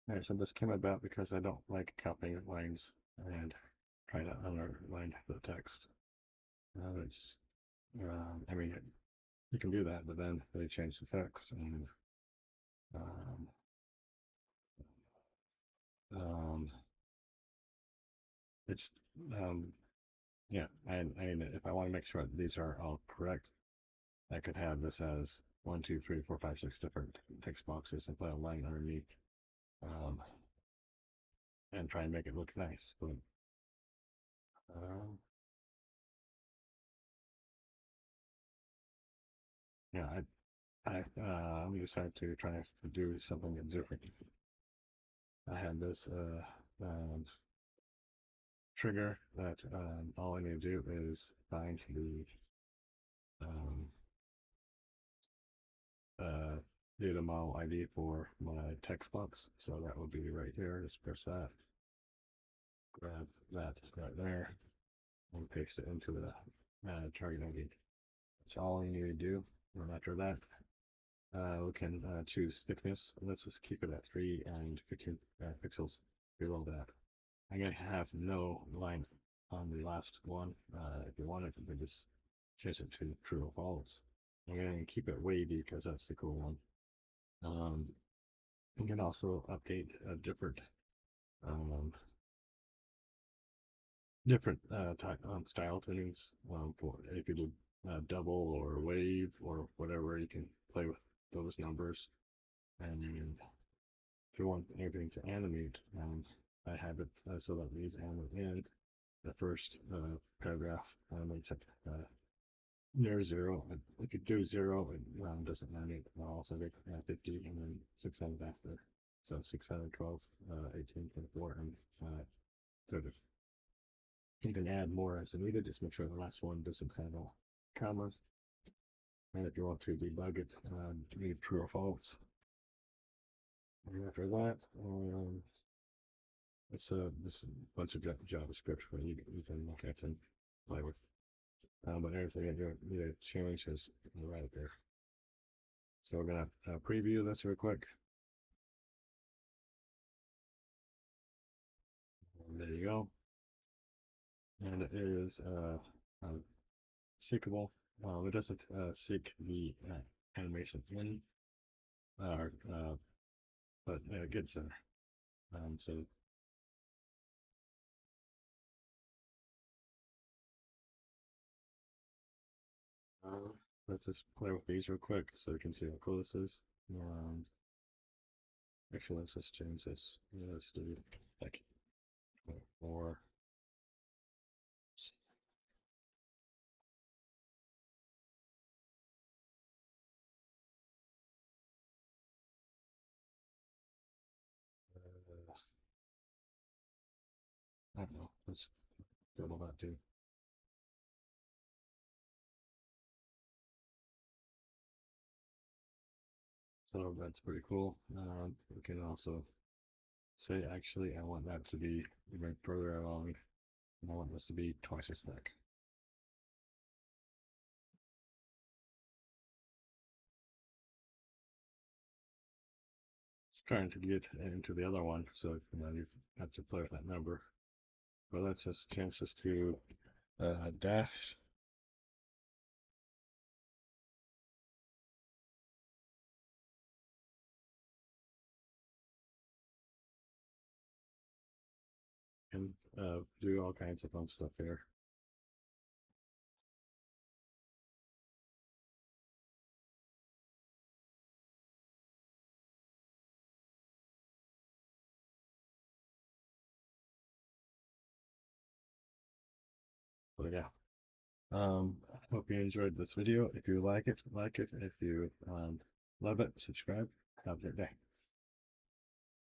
Alright, so this came about because I don't like copying lines and trying to underline the text. It's, I mean, you can do that, but then they change the text, and um, um, it's yeah. And if I want to make sure that these are all correct, I could have this as 1, 2, 3, 4, 5, 6 different text boxes and put a line underneath, um, and try and make it look nice. But um, yeah, we decided to try to do something different. I had this trigger that all I need to do is find um, uh, data model ID for my text box. So that will be right here. Just press that, grab that right there, and paste it into the target ID. That's all you need to do. And after that, we can choose thickness. Let's just keep it at 3 and 15 pixels below that. I'm going to have no line on the last one. If you want it, you can just change it to true or false. I'm going to keep it wavy because that's the cool one. You can also update different um, type style tunings for if you do double or wave or whatever. You can play with those numbers, and if you want anything to animate, I have it so that these animate in the first paragraph animates it near zero. If you do zero, it doesn't animate. I'll also get 50 and then 600 after. So 612, 18, 24, and 30. You can add more as needed. Just make sure the last one doesn't have a comma. And if you want to debug it, leave true or false. And after that, it's this bunch of JavaScript where you can look at and play with. But everything that you need to change is right there. So we're gonna preview this real quick. And there you go. And it is seekable. It doesn't seek the animation in, but it gets there. So uh, let's just play with these real quick so you can see how cool this is. Actually, let's just change this. Yeah, let's do like 4. I don't know. Let's double that too. So that's pretty cool. We can also say, actually, I want that to be even further along, and I want this to be twice as thick. Trying to get into the other one, so you have to play with that number. But let's just change this to dash. And do all kinds of fun stuff here. So yeah, I hope you enjoyed this video. If you like it, like it. If you love it, subscribe. Have a good day.